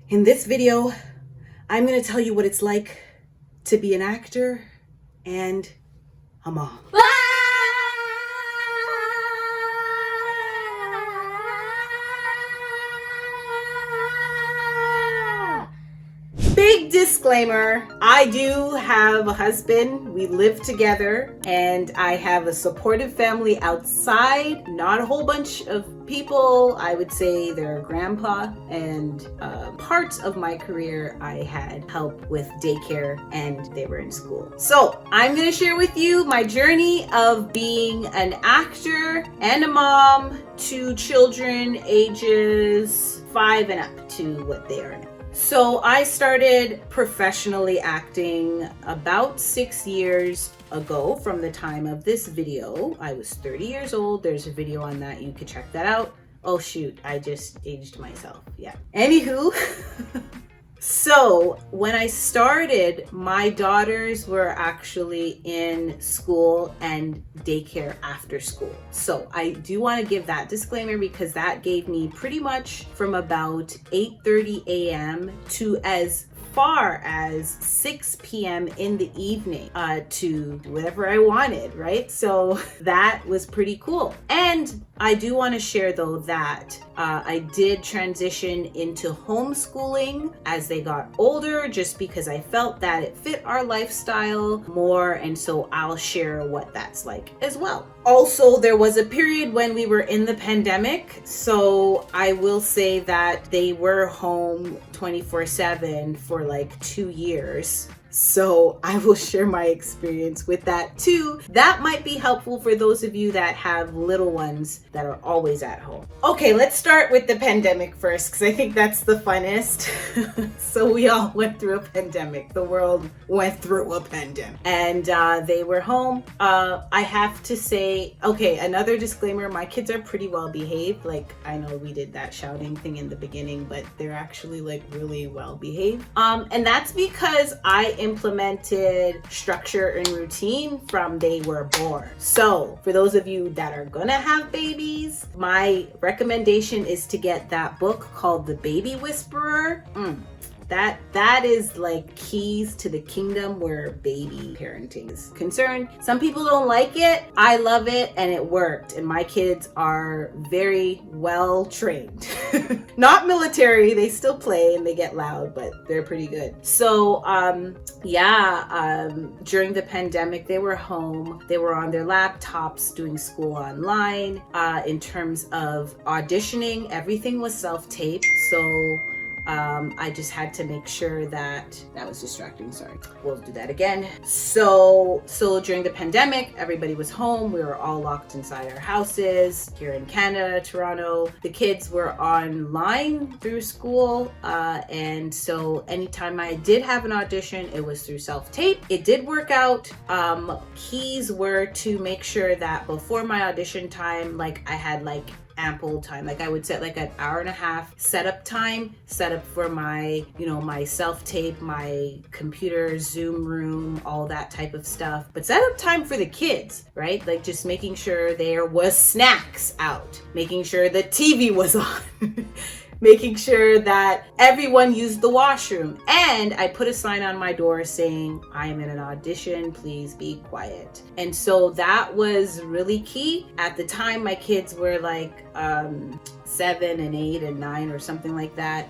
In this video, I'm going to tell you what it's like to be an actor and a mom. Big disclaimer, I do have a husband, we live together, and I have a supportive family outside. Not a whole bunch of people, I would say they're grandpa, and parts of my career I had help with daycare and they were in school. So I'm going to share with you my journey of being an actor and a mom to children ages 5 and up to what they are now. So I started professionally acting about 6 years ago from the time of this video. I was 30 years old. There's a video on that. You could check that out. Oh shoot, I just aged myself. Yeah. Anywho, so when I started, my daughters were actually in school and daycare after school. So I do want to give that disclaimer because that gave me pretty much from about 8:30 a.m. to as far as 6 p.m. in the evening to do whatever I wanted, right? So that was pretty cool. And I do want to share though that I did transition into homeschooling as they got older just because I felt that it fit our lifestyle more, and so I'll share what that's like as well. Also, there was a period when we were in the pandemic, so I will say that they were home 24/7 for like 2 years. So I will share my experience with that too. That might be helpful for those of you that have little ones that are always at home. Okay, let's start with the pandemic first because I think that's the funnest. So we all went through a pandemic. The world went through a pandemic. And they were home. I have to say, okay, another disclaimer, my kids are pretty well behaved. Like, I know we did that shouting thing in the beginning, but they're actually like really well behaved. And that's because I implemented structure and routine from they were born. So for those of you that are gonna have babies, my recommendation is to get that book called The Baby Whisperer. That is like keys to the kingdom where baby parenting is concerned. Some people don't like it. I love it and it worked. And my kids are very well trained. Not military, they still play and they get loud, but they're pretty good. So during the pandemic, they were home. They were on their laptops doing school online. In terms of auditioning, everything was self-taped. So I just had to make sure that was distracting. Sorry, we'll do that again. So during the pandemic, everybody was home. We were all locked inside our houses here in Canada, Toronto. The kids were online through school. And so anytime I did have an audition, it was through self-tape. It did work out. Keys were to make sure that before my audition time, like I had like ample time. Like I would set like an hour and a half setup time, set up for my, my self-tape, my computer, Zoom room, all that type of stuff. But set up time for the kids, right? Like just making sure there was snacks out, making sure the TV was on, making sure that everyone used the washroom. And I put a sign on my door saying, I am in an audition, please be quiet. And so that was really key. At the time, my kids were like 7 and 8 and 9 or something like that.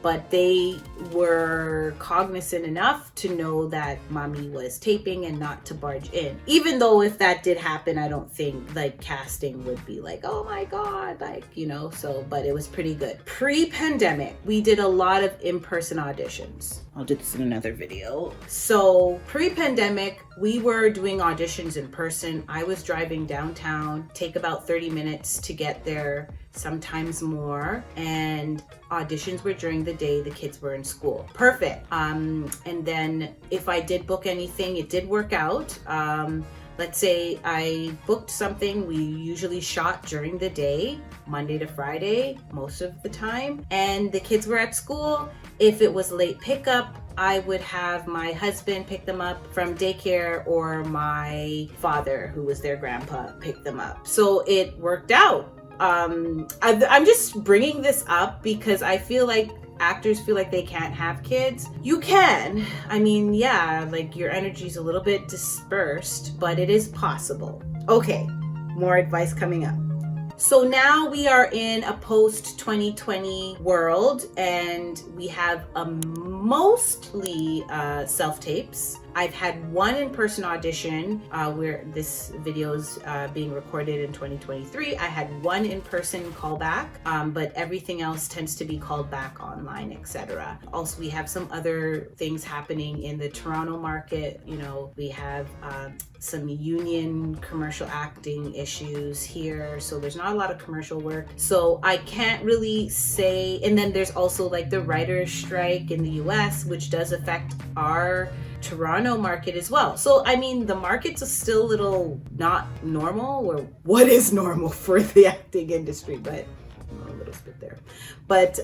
But they were cognizant enough to know that mommy was taping and not to barge in. Even though if that did happen, I don't think like casting would be like, oh my God, like, so, but it was pretty good. Pre-pandemic, we did a lot of in-person auditions. I'll do this in another video. So pre-pandemic, we were doing auditions in person. I was driving downtown, take about 30 minutes to get there, sometimes more. And auditions were during the day, the kids were in school. Perfect. And then if I did book anything, it did work out. Let's say I booked something, we usually shot during the day, Monday to Friday, most of the time. And the kids were at school. If it was late pickup, I would have my husband pick them up from daycare or my father, who was their grandpa, pick them up. So it worked out. I'm just bringing this up because I feel like actors feel like they can't have kids. You can. I mean, yeah, like your energy's a little bit dispersed, but it is possible. Okay, more advice coming up. So now we are in a post-2020 world, and we have mostly self-tapes. I've had one in-person audition where this video is being recorded in 2023. I had one in-person callback, but everything else tends to be called back online, etc. Also, we have some other things happening in the Toronto market. You know, we have some union commercial acting issues here, so there's not a lot of commercial work. So I can't really say, and then there's also like the writer's strike in the US, which does affect our Toronto market as well. So I mean, the markets are still a little not normal, or what is normal for the acting industry, but a little spit there. But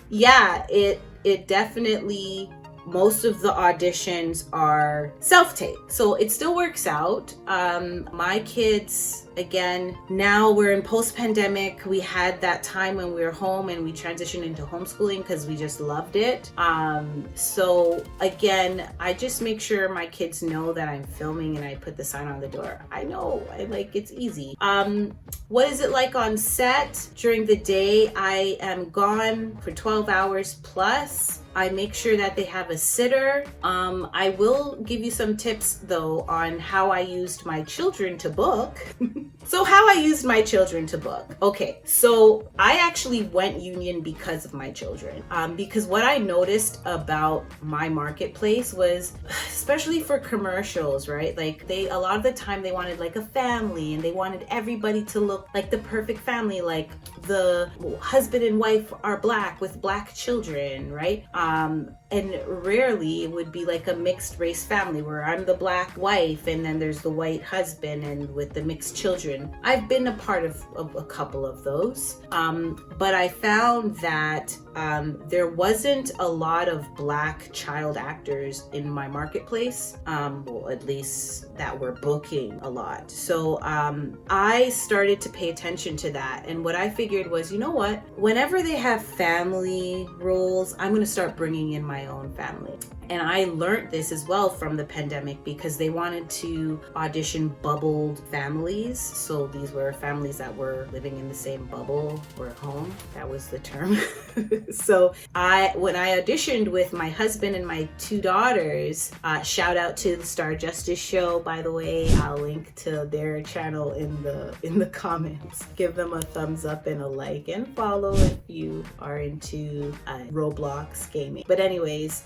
yeah, it definitely, most of the auditions are self-tape, so it still works out. My kids, again, now we're in post-pandemic. We had that time when we were home and we transitioned into homeschooling because we just loved it. So again, I just make sure my kids know that I'm filming, and I put the sign on the door. I know, it's easy. What is it like on set? During the day, I am gone for 12 hours plus. I make sure that they have a sitter. I will give you some tips though on how I used my children to book. So how I used my children to book. Okay, so I actually went union because of my children. Because what I noticed about my marketplace was, especially for commercials, right? Like a lot of the time they wanted like a family, and they wanted everybody to look like the perfect family, like the husband and wife are Black with Black children, right? And rarely it would be like a mixed race family where I'm the Black wife and then there's the white husband and with the mixed children. I've been a part of a couple of those, but I found that there wasn't a lot of Black child actors in my marketplace, well, at least that were booking a lot. So I started to pay attention to that, and what I figured was, you know what, whenever they have family roles, I'm going to start bringing in my own family. And I learned this as well from the pandemic, because they wanted to audition bubbled families. So these were families that were living in the same bubble or home. That was the term. So when I auditioned with my husband and my two daughters, shout out to the Star Justice show, by the way. I'll link to their channel in the comments. Give them a thumbs up and a like, and follow if you are into Roblox gaming. But anyways,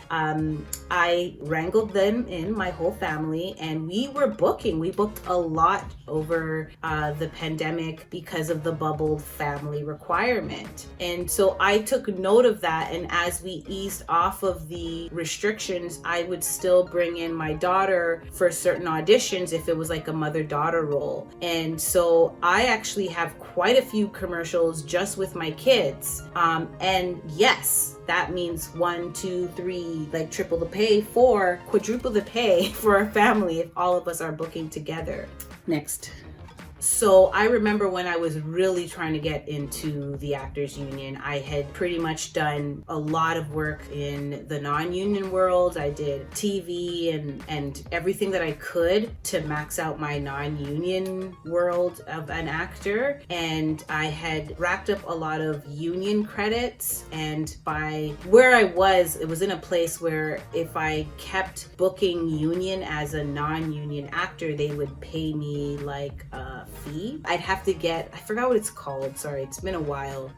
I wrangled them in, my whole family, and we booked a lot over the pandemic because of the bubbled family requirement. And so I took note of that, and as we eased off of the restrictions, I would still bring in my daughter for certain auditions if it was like a mother-daughter role. And so I actually have quite a few commercials just with my kids. And yes, that means 1, 2, 3, like triple the pay, 4, quadruple the pay for a family if all of us are booking together. Next. So I remember when I was really trying to get into the Actors Union, I had pretty much done a lot of work in the non-union world. I did TV and everything that I could to max out my non-union world of an actor. And I had racked up a lot of union credits. And by where I was, it was in a place where if I kept booking union as a non-union actor, they would pay me like a fee. I'd have to get, I forgot what it's called, sorry, it's been a while,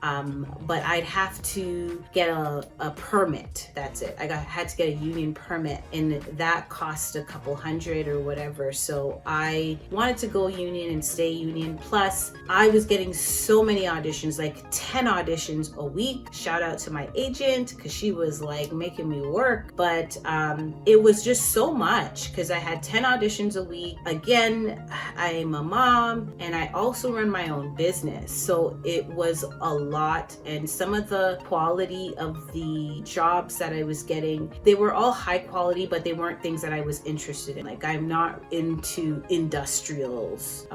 but I'd have to get a permit. That's it. I had to get a union permit, and that cost a couple $100 or whatever. So I wanted to go union and stay union. Plus I was getting so many auditions, like 10 auditions a week. Shout out to my agent, because she was like making me work, but it was just so much because I had 10 auditions a week. Again, I'm a mom, mom, and I also run my own business. So it was a lot, and some of the quality of the jobs that I was getting, they were all high quality, but they weren't things that I was interested in. Like, I'm not into industrials,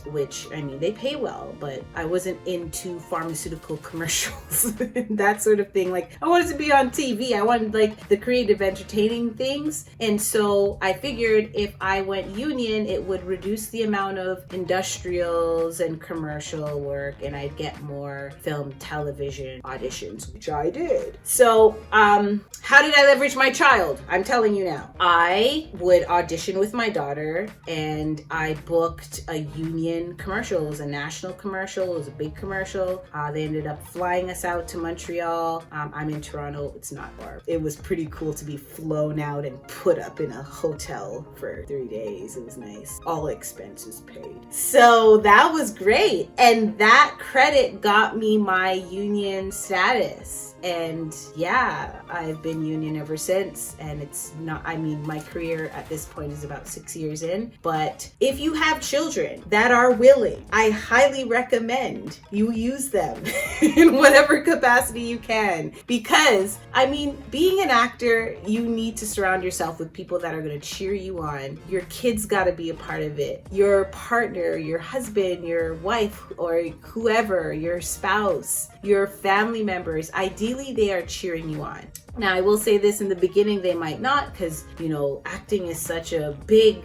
which, I mean, they pay well, but I wasn't into pharmaceutical commercials, that sort of thing. Like, I wanted to be on TV. I wanted like the creative, entertaining things. And so I figured if I went union, it would reduce the amount of industrials and commercial work, and I'd get more film, television auditions, which I did. So, how did I leverage my child? I'm telling you now. I would audition with my daughter, and I booked a union commercial. It was a national commercial. It was a big commercial. They ended up flying us out to Montreal. I'm in Toronto. It's not far. It was pretty cool to be flown out and put up in a hotel for 3 days. It was nice. All expenses paid. So that was great. And that credit got me my union status. And yeah, I've been union ever since. And it's not, I mean, my career at this point is about 6 years in. But if you have children that are willing, I highly recommend you use them in whatever capacity you can. Because, I mean, being an actor, you need to surround yourself with people that are going to cheer you on. Your kids got to be a part of it. Your partner, your husband, your wife, or whoever, your spouse, your family members, ideally they are cheering you on. Now, I will say this, in the beginning, they might not, because, you know, acting is such a big,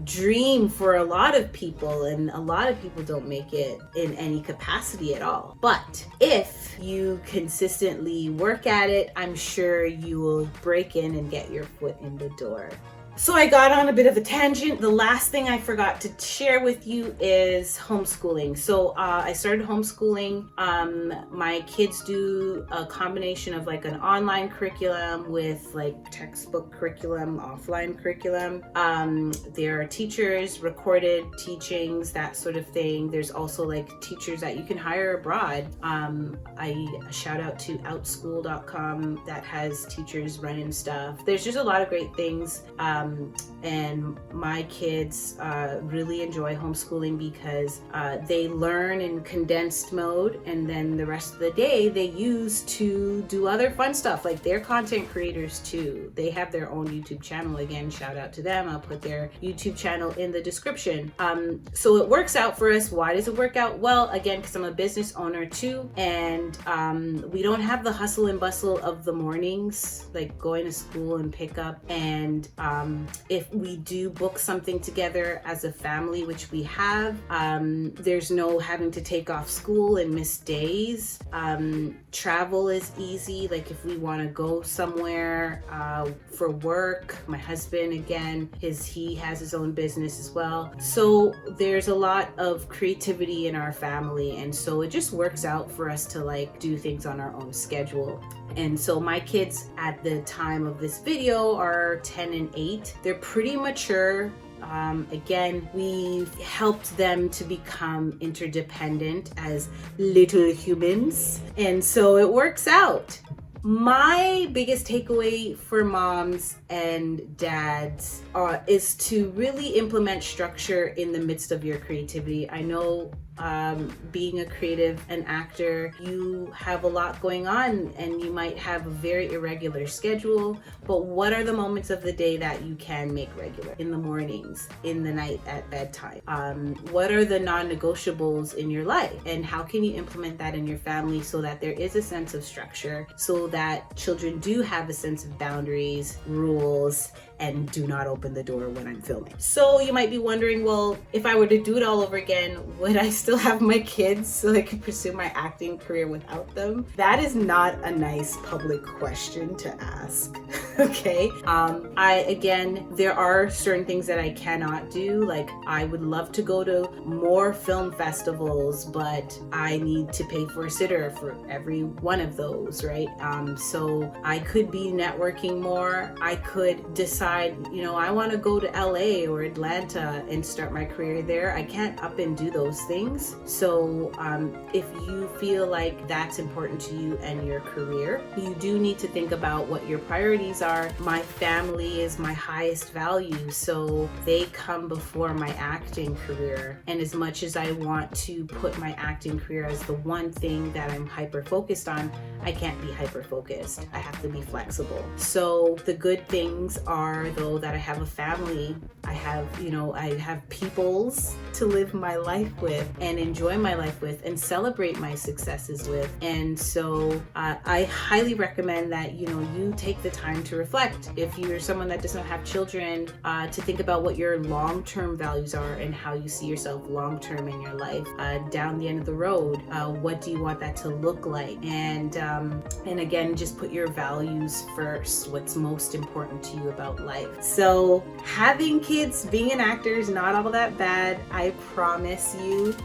dream for a lot of people, and a lot of people don't make it in any capacity at all. But if you consistently work at it, I'm sure you will break in and get your foot in the door. So I got on a bit of a tangent. The last thing I forgot to share with you is homeschooling. So I started homeschooling. My kids do a combination of like an online curriculum with like textbook curriculum, offline curriculum. There are teachers, recorded teachings, that sort of thing. There's also like teachers that you can hire abroad. I shout out to outschool.com that has teachers running stuff. There's just a lot of great things. And my kids really enjoy homeschooling because they learn in condensed mode, and then the rest of the day they use to do other fun stuff. Like, they're content creators too. They have their own YouTube channel. Again, shout out to them. I'll put their YouTube channel in the description. So it works out for us. Why does it work out? Well, again, because I'm a business owner too, and we don't have the hustle and bustle of the mornings, like going to school and pick up. And if we do book something together as a family, which we have, there's no having to take off school and miss days. Travel is easy. Like, if we want to go somewhere for work, my husband, again, he has his own business as well. So there's a lot of creativity in our family. And so it just works out for us to like do things on our own schedule. And so my kids at the time of this video are 10 and 8. They're pretty mature. Again, we've helped them to become interdependent as little humans. And so it works out. My biggest takeaway for moms and dads is to really implement structure in the midst of your creativity. I know being a creative, an actor, you have a lot going on and you might have a very irregular schedule, but what are the moments of the day that you can make regular? In the mornings, in the night, at bedtime? What are the non-negotiables in your life? And how can you implement that in your family so that there is a sense of structure, so that children do have a sense of boundaries, rules, and do not open the door when I'm filming. So you might be wondering, well, if I were to do it all over again, would I still have my kids so I could pursue my acting career without them? That is not a nice public question to ask. Okay. There are certain things that I cannot do. Like, I would love to go to more film festivals, but I need to pay for a sitter for every one of those, right? So I could be networking more. I could decide decide, I want to go to LA or Atlanta and start my career there. I can't up and do those things. So if you feel like that's important to you and your career, you do need to think about what your priorities are. My family is my highest value, so they come before my acting career. And as much as I want to put my acting career as the one thing that I'm hyper focused on, I can't be hyper focused. I have to be flexible. So the good things are, though, that I have a family. I have peoples to live my life with and enjoy my life with and celebrate my successes with. And so I highly recommend that, you take the time to reflect. If you're someone that does not have children, to think about what your long-term values are and how you see yourself long-term in your life. Down the end of the road, what do you want that to look like? And again, just put your values first. What's most important to you about life. So having kids, being an actor is not all that bad. I promise you.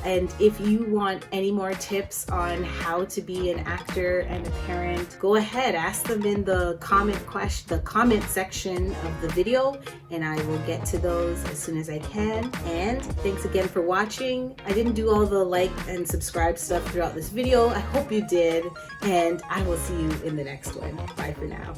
And if you want any more tips on how to be an actor and a parent, go ahead, ask them in the comment section of the video, and I will get to those as soon as I can. And thanks again for watching. I didn't do all the like and subscribe stuff throughout this video. I hope you did, and I will see you in the next one. Bye for now.